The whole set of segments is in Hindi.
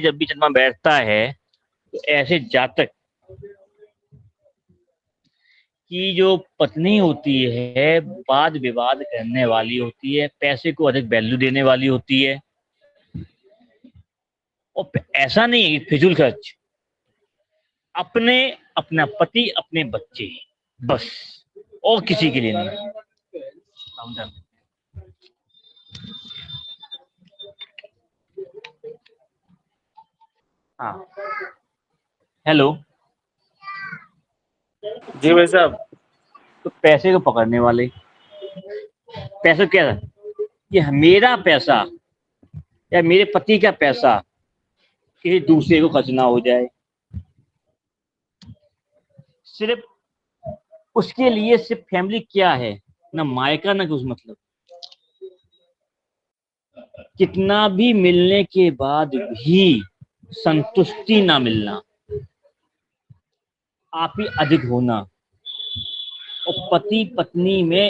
जब भी चंद्रमा बैठता है तो ऐसे जातक की जो पत्नी होती है वाद विवाद करने वाली होती है, पैसे को अधिक वैल्यू देने वाली होती है। और ऐसा नहीं है कि फिजूल खर्च, अपने अपना पति अपने बच्चे, बस, और किसी के लिए नहीं। हाँ, हेलो। जी भाई साहब। तो पैसे को पकड़ने वाले, पैसा क्या है, ये मेरा पैसा या मेरे पति का पैसा किसी दूसरे को खर्च ना हो जाए, सिर्फ उसके लिए। सिर्फ फैमिली क्या है, ना मायका ना कुछ, मतलब कितना भी मिलने के बाद भी संतुष्टि ना मिलना, आप ही अधिक होना, और पति पत्नी में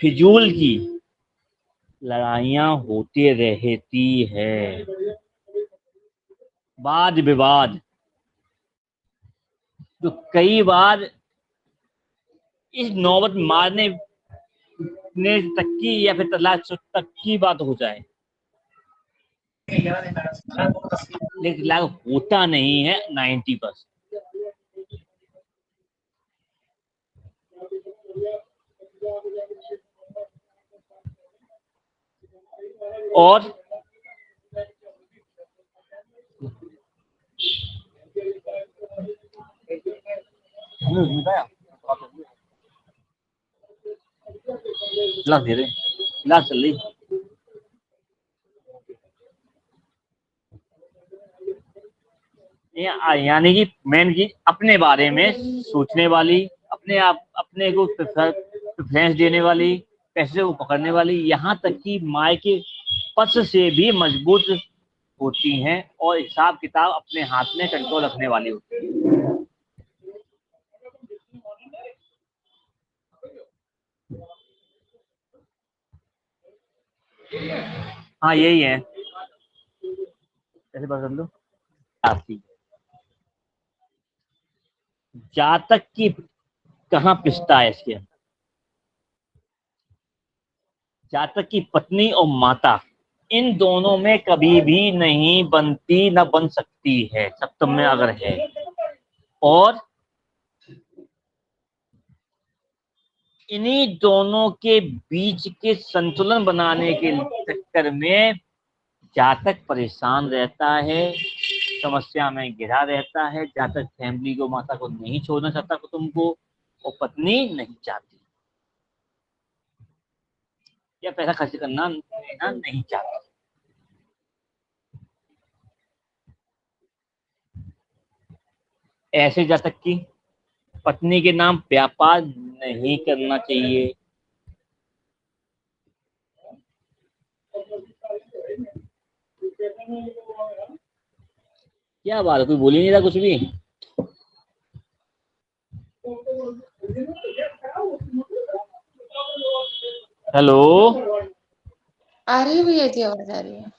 फिजूल की लड़ाइयां होती रहती है, वाद विवाद, जो कई बार इस नौबत मारने ने तक की या फिर तलाक तक की बात हो जाए, लेकिन तलाक होता नहीं है 90%। और लाख दे रहे, लाख चल रही। यानी कि मेन चीज अपने बारे में सोचने वाली, अपने आप अपने को प्रेफरेंस देने वाली, पैसे को पकड़ने वाली, यहाँ तक कि माय के पक्ष से भी मजबूत होती हैं और हिसाब किताब अपने हाथ में कंट्रोल रखने वाली होती है। हाँ यही है, कैसे बदल लो। जातक की कहाँ पिसता है इसके, जातक की पत्नी और माता, इन दोनों में कभी भी नहीं बनती, न बन सकती है सप्तम में अगर है। और इन्हीं दोनों के बीच के संतुलन बनाने के चक्कर में जातक परेशान रहता है, समस्या में घिरा रहता है। जातक फैमिली को, माता को नहीं छोड़ना चाहता, कुटुंब को, और पत्नी नहीं चाहती या पैसा खर्च करना लेना नहीं चाहती। ऐसे जातक की पत्नी के नाम व्यापार नहीं करना चाहिए। क्या बात है, कोई बोल ही नहीं रहा कुछ भी। हेलो। आ रही है भैया जी, आवाज आ रही है।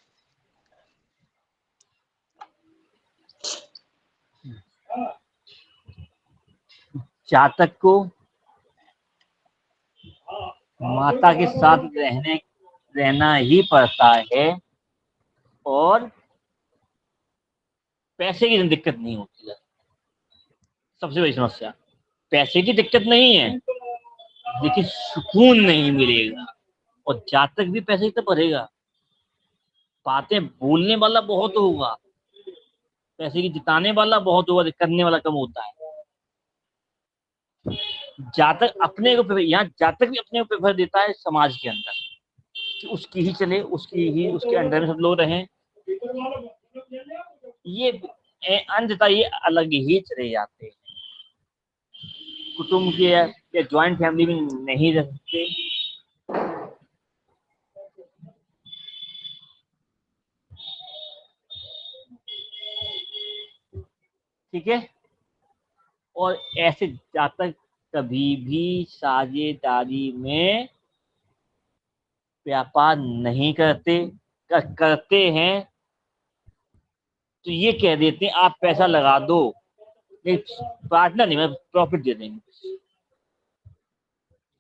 जातक को माता के साथ रहना ही पड़ता है, और पैसे की दिक्कत नहीं होती है। सबसे बड़ी समस्या पैसे की दिक्कत नहीं है, लेकिन सुकून नहीं मिलेगा। और जातक भी पैसे ही तो भरेगा, बातें बोलने वाला बहुत होगा, पैसे की जिताने वाला बहुत होगा, करने वाला कम होता है। जातक अपने को, यहाँ जातक भी अपने को प्रेफर देता है समाज के अंदर, कि उसकी ही चले, उसकी ही, उसके अंडर में सब लोग रहें। ये अंततः ये अलग ही चले जाते हैं, कुटुंब के या ज्वाइंट फैमिली में नहीं रह सकते। ठीक है। और ऐसे जातक कभी भी साझेदारी में व्यापार नहीं करते, करते हैं तो ये कह देते हैं आप पैसा लगा दो, नहीं पार्टनर नहीं, मैं प्रॉफिट दे देंगे,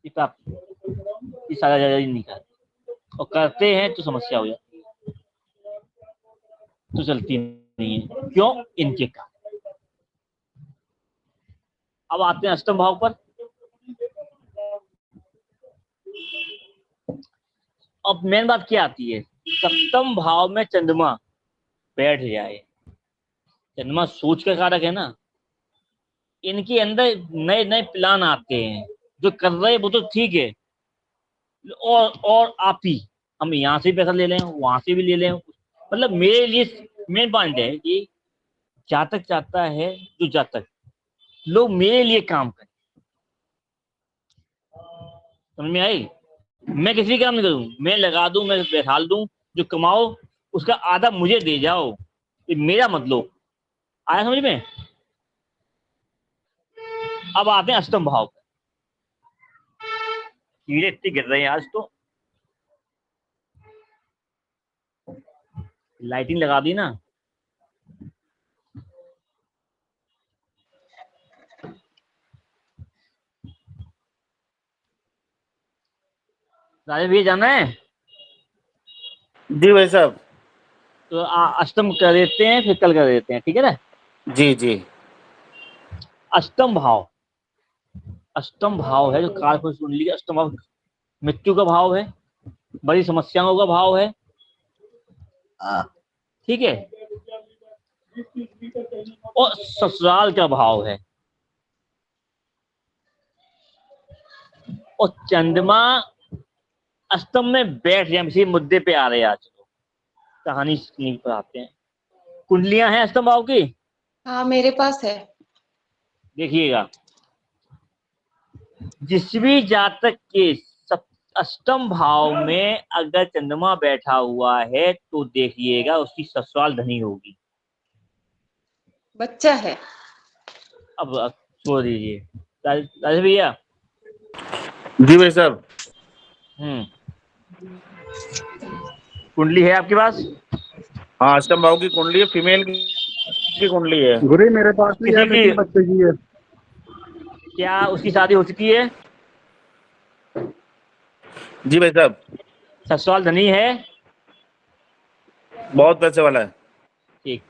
ये सारा नहीं करते, और करते हैं तो समस्या हो जाती है, तो चलती नहीं है। क्यों? इनके कारण। अब आते हैं अष्टम भाव पर। अब मेन बात क्या आती है, सप्तम भाव में चंद्रमा बैठ जाए, चंद्रमा सोच का कारक है ना, इनके अंदर नए नए प्लान आते हैं, जो कर रहे हैं वो तो ठीक है, और आप ही, हम यहाँ से पैसा ले लें, वहां से भी ले लें, मतलब मेरे लिए मेन पॉइंट है कि जातक चाहता है, जो जातक लोग मेरे लिए काम करें। समझ में आई? मैं किसी का काम नहीं करूं, मैं लगा दूं, मैं बैठा दूं, जो कमाओ उसका आधा मुझे दे जाओ, ये मेरा मतलब। आया समझ में? अब आते हैं अष्टम भाव पर। कीड़े इतने गिर रहे हैं आज तो, लाइटिंग लगा दी ना। राजा भैया जाना है जी भाई साहब। तो अष्टम कर देते हैं, फिर कल कर देते हैं, ठीक है ना? जी जी। अष्टम भाव, अष्टम भाव है जो कारक कुंडली का अष्टम भाव, मृत्यु का भाव है, बड़ी समस्याओं का भाव है, ठीक है, और ससुराल का भाव है। और चंद्रमा अष्टम में बैठ जाए, इसी मुद्दे पे आ रहे हैं आज, कहानी स्क्रीन पर आते हैं। कुंडलियां हैं अष्टम भाव की, हाँ मेरे पास है। देखिएगा, जिस भी जातक के अष्टम भाव में अगर चंद्रमा बैठा हुआ है तो देखिएगा उसकी ससुराल धनी होगी। बच्चा है। अब छोड़ दीजिए राजेश भैया। जी भाई साहब। कुंडली है आपके पास? हाँ, अष्टम भाव की कुंडली है, फीमेल की कुंडली है। गुरु मेरे पास भी है, किसी की, लेकिन बच्चे की है। क्या उसकी शादी हो चुकी है? जी भाई साहब। ससुराल धनी है? बहुत पैसे वाला है। ठीक।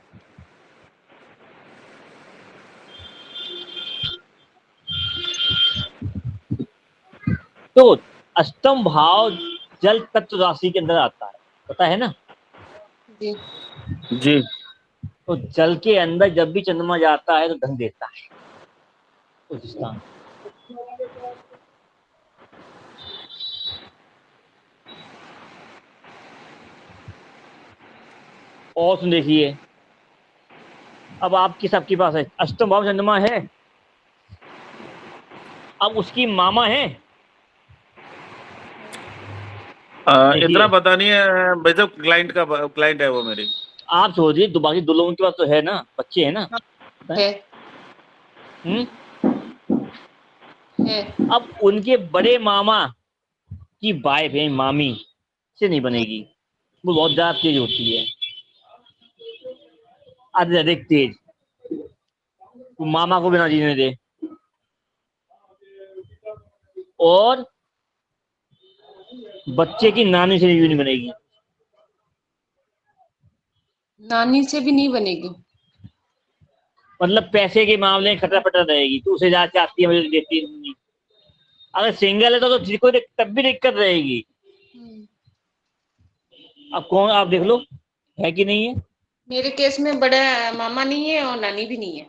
तो अष्टम भाव जल तत्व राशि के अंदर आता है, पता है ना? जी। जी। तो जल के अंदर जब भी चंद्रमा जाता है तो धन देता है उस स्थान। और सुन देखिए, अब आपकी सबके पास है अष्टम भाव चंद्रमा है, अब उसकी मामा है। इतना पता नहीं है भाई साहब, क्लाइंट है वो मेरी। आप छोड़िए, बाकी दो लोगों के पास तो है ना, बच्चे है ना? है। हम्म। है। अब उनके बड़े मामा की वाइफ है, मामी से नहीं बनेगी, वो बहुत ज्यादा तेज होती है, अधिक तेज, वो मामा को बिना जीने दे। और बच्चे की नानी से भी नहीं बनेगी, नानी से भी नहीं बनेगी। मतलब पैसे के मामले में खतरा पटर रहेगी, तो उसे ज्यादा चाहती है, मुझे देती नहीं। अगर सिंगल है तो कोई तब भी दिक्कत रहेगी। अब कौन, आप देख लो है कि नहीं है। मेरे केस में बड़ा मामा नहीं है और नानी भी नहीं है।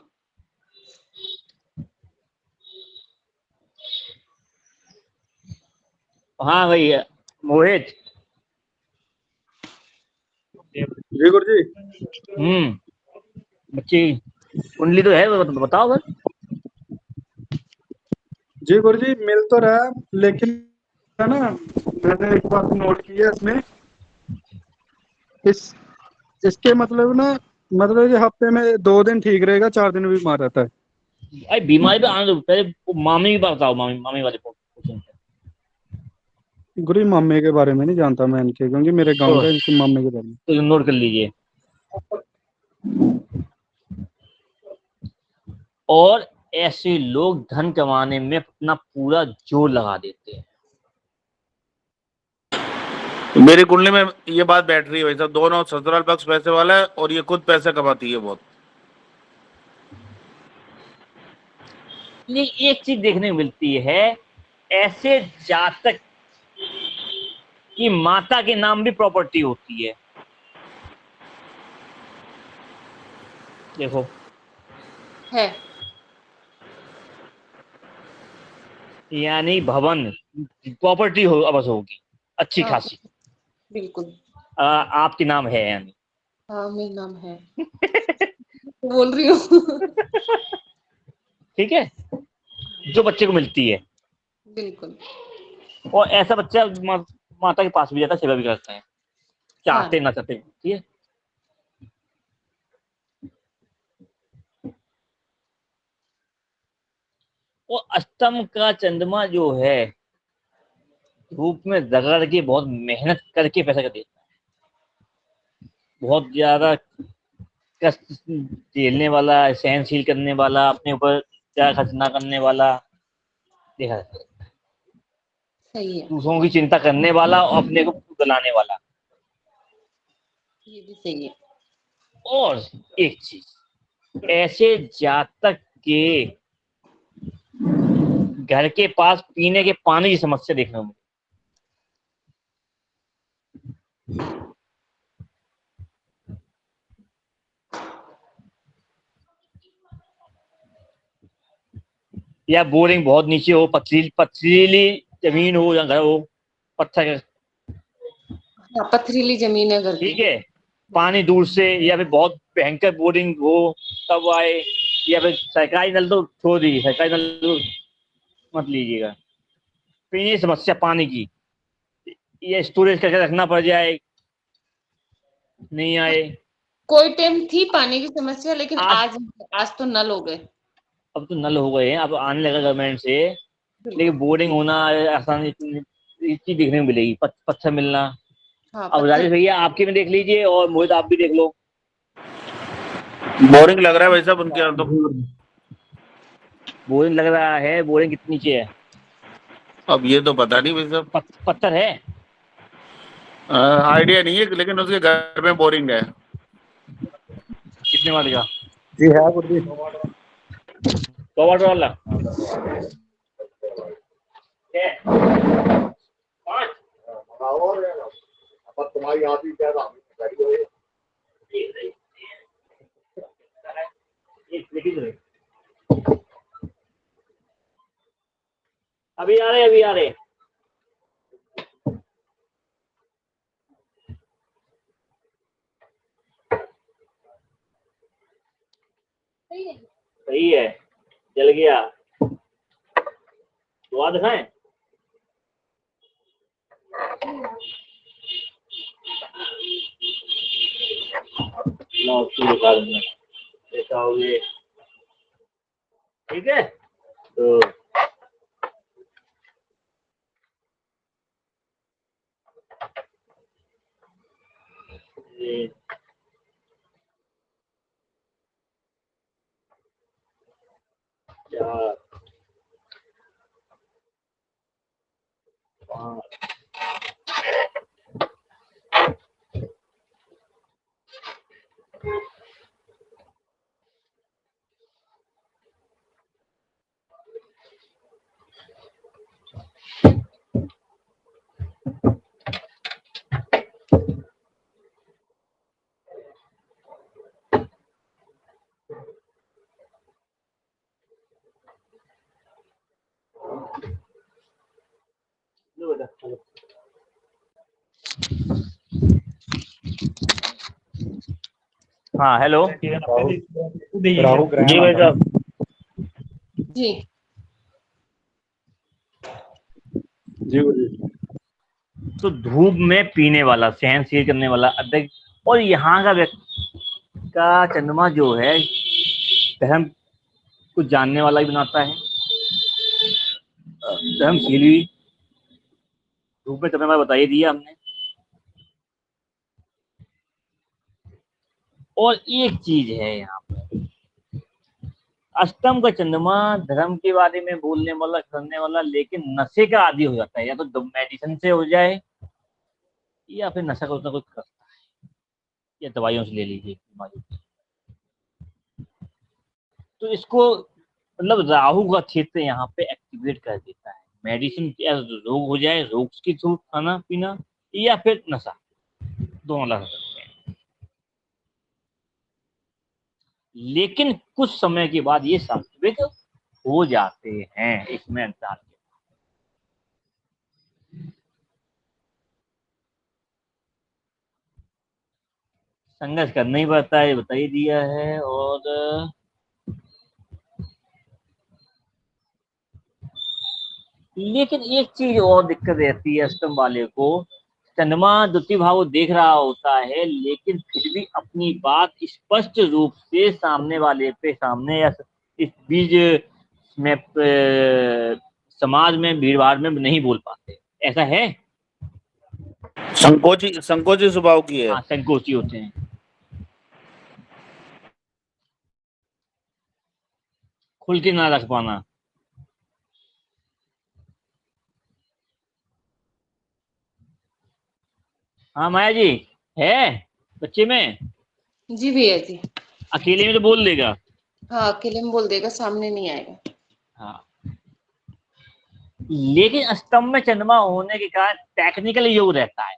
हाँ भाई मोहित। जी गुरु जी। बच्ची कुंडली तो है, बताओ सर। जी गुरु जी, मिल तो रहा है, लेकिन है ना, मैंने एक बात नोट की है इसमें, इस इसके मतलब ना, मतलब ये हफ्ते में 2 दिन ठीक रहेगा, 4 दिन बीमार रहता है। अरे बीमारी पे आने दो, पहले मामी की बात बताओ, मामी मामी वाले क्वेश्चन। गुरु जी, मामे के बारे में नहीं जानता मैं इनके, क्योंकि मेरे गांव तो, का, इनके मामे के बारे में। तो नोट कर लीजिए, और ऐसे लोग धन कमाने में अपना पूरा जोर लगा देते हैं। मेरी कुंडली में ये बात बैठ रही है भाई साहब, दोनों ससुराल पक्ष पैसे वाला है और ये खुद पैसे कमाती है बहुत। ये एक चीज देखने को मिलती है, ऐसे जातक की माता के नाम भी प्रॉपर्टी होती है। देखो है। यानी भवन प्रॉपर्टी हो बस होगी अच्छी हाँ, खासी। बिल्कुल। आपके नाम है यानी। हाँ, मेरा नाम है। बोल रही हूँ। ठीक है, जो बच्चे को मिलती है। बिल्कुल। और ऐसा बच्चा माता के पास भी जाता है, सेवा भी करता है, चाहते हाँ। ना चाहते। ठीक है, और अष्टम का चंद्रमा जो है धूप में रगड़ के बहुत मेहनत करके पैसा का देता है, बहुत ज्यादा कष्ट झेलने वाला, सहनशील करने वाला, अपने ऊपर क्या खर्च ना करने वाला। देखा जाता है। सही है। दूसरों की चिंता करने वाला और अपने को बुलाने वाला। ये भी सही है। और एक चीज, ऐसे जातक के घर के पास पीने के पानी की समस्या देखने को मिली। या बोरिंग बहुत नीचे हो, पथरीली जमीन हो या घर हो, पत्थर। हाँ, पथरीली जमीन है घर की। ठीक है, पानी दूर से, या फिर बहुत भयंकर बोरिंग हो तब आए, या फिर सरकारी नल तो छोड़ दीजिए, सरकारी नल तो मत लीजिएगा। पीने की समस्या पानी की, या स्टोरेज करके रखना पड़ जाए, नहीं आए। कोई टाइम थी पानी की समस्या, लेकिन आज आज तो नल हो गए। अब तो नल हो गए हैं, अब आने लगा गवर्नमेंट से। बिल्कुल। लेकिन बोर्डिंग होना आसानी चीज देखने को मिलेगी, पत्थर मिलना। हाँ, अब पत्थर। राजेश भैया आपके में देख लीजिए, और मोहित आप भी देख लो। बोरिंग लग रहा है भाई साहब उनके यहाँ तो। बोरिंग लग रहा है, बोरिंग कितनी नीचे है? अब ये तो पता नहीं भाई साहब, पत्थर है। आइडिया नहीं है, लेकिन उसके घर में बोरिंग है। कितने वाले का? जी है गुरुजी। 100 वाट वाला है? 5। तुम्हारी आप ही क्या अभी आ रहे, अभी आ रहे। सही है, जल गया। दुआ दिखाएं। लो उसको दिखा दूंगा, ऐसा हो गया। ठीक है, तो ये 4 5 लो बेटा, चलो। हाँ हेलो राहु ग्रहण जी भाई आता है। साहब। जी। जी गुरुजी। तो धूप में पीने वाला, सहनशील करने वाला, अधिक। और यहाँ का व्यक्ति का चंद्रमा जो है धर्म को जानने वाला भी बनाता है, धर्मशील भी। धूप में चंद्रमा बताइए दिया हमने। और एक चीज है यहाँ पर, अष्टम का चंद्रमा धर्म के बारे में बोलने वाला करने वाला, लेकिन नशे का आदी हो जाता है, या तो मेडिसिन से हो जाए या फिर नशा का कुछ करता है, या दवाइयों से ले लीजिए बीमारी। तो इसको मतलब राहु का क्षेत्र यहाँ पे एक्टिवेट कर देता है। मेडिसिन रोग हो जाए, रोग के थ्रू खाना पीना, या फिर नशा, दोनों लगा सकते हैं। लेकिन कुछ समय के बाद ये सात्विक हो जाते हैं, इसमें अंतर। संघर्ष करना ही पड़ता है, बता ही दिया है। और लेकिन एक चीज और दिक्कत रहती है अष्टम वाले को, चंद्रमा द्वितीय भाव को देख रहा होता है, लेकिन फिर भी अपनी बात स्पष्ट रूप से सामने वाले पे, सामने या इस बीज में समाज में भीड़ भाड़ में नहीं बोल पाते। ऐसा है। संकोची स्वभाव की है। हाँ, संकोची होते हैं, खुल के ना रख पाना। हाँ माया जी, है बच्चे में, जी भैया जी। अकेले में तो बोल देगा। हाँ, अकेले में बोल देगा, सामने नहीं आएगा। हाँ, लेकिन अष्टम में चंद्रमा होने के कारण टेक्निकल योग रहता है,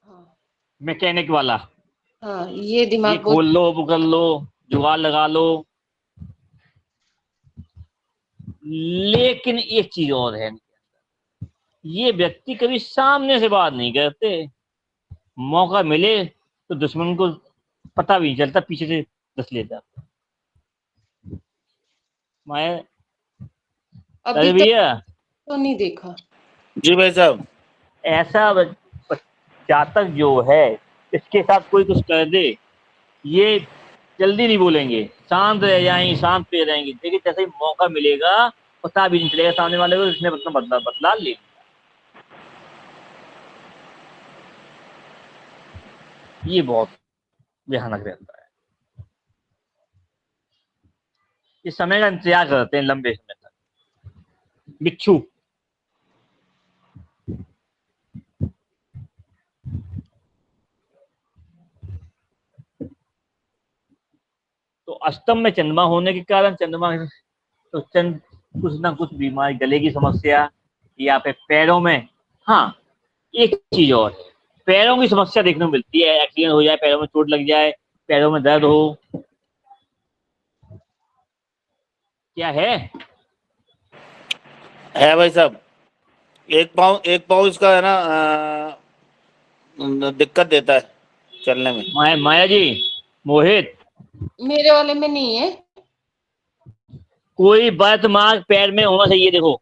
हाँ मैकेनिक वाला। हाँ, ये ये दिमाग बहुत। खोल लो, वो कर लो, जुगाड़ लगा लो। लेकिन एक चीज और है, ये व्यक्ति कभी सामने से बात नहीं करते, मौका मिले तो दुश्मन को पता भी नहीं चलता, पीछे से दस लेता। माया, अभी अरे तक भैया, तो नहीं देखा। जी भाई साहब। ऐसा जातक जो है, इसके साथ कोई कुछ कर दे, ये जल्दी नहीं बोलेंगे, शांत रह जाएंगे, शांत पे रहेंगे। देखिए जैसे ही मौका मिलेगा, पता भी नहीं चलेगा सामने वाले को इसने अपना बदला बदला ले लिया। ये बहुत भयानक रहता है। इस समय का इंतजार करते हैं लंबे समय तक। बिच्छू, तो अष्टम में चंद्रमा होने के कारण चंद्रमा तो चंद कुछ ना कुछ बीमारी, गले की समस्या, या फिर पैरों में। हाँ, एक चीज और है, पैरों की समस्या देखने को मिलती है, एक्सीडेंट हो जाए, पैरों में चोट लग जाए, पैरों में दर्द हो। क्या है भाई साहब। एक पाँव इसका है ना, दिक्कत देता है चलने में। माया जी, मोहित, मेरे वाले में नहीं है। कोई बर्थ मार्क पैर में होना चाहिए। देखो,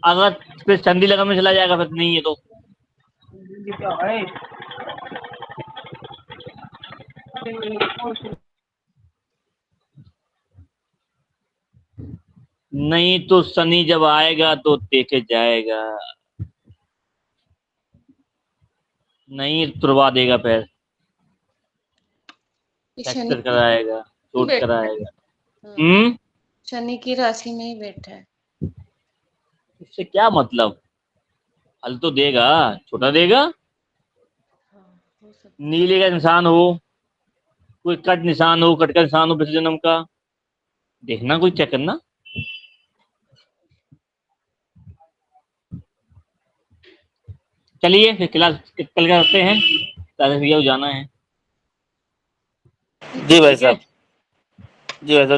अगर फिर संधि लगन में चला जाएगा, फिर नहीं है तो नहीं, तो शनि जब आएगा तो देखे जाएगा, नहीं तुड़वा देगा पैर, ये फ्रैक्चर कराएगा, चोट बैठा कराएगा। है। शनि की राशि में ही बैठा है। इससे क्या मतलब, फल तो देगा, छोटा देगा। हाँ, हो सकता नीले का निशान हो, कोई कट निशान हो, कट का निशान हो पिछले जन्म का, देखना, कोई चेक करना। चलिए फिर क्लास कल करते हैं, दादा भैया को जाना है। जी भाई ठीक है। साहब। जी भाई साहब।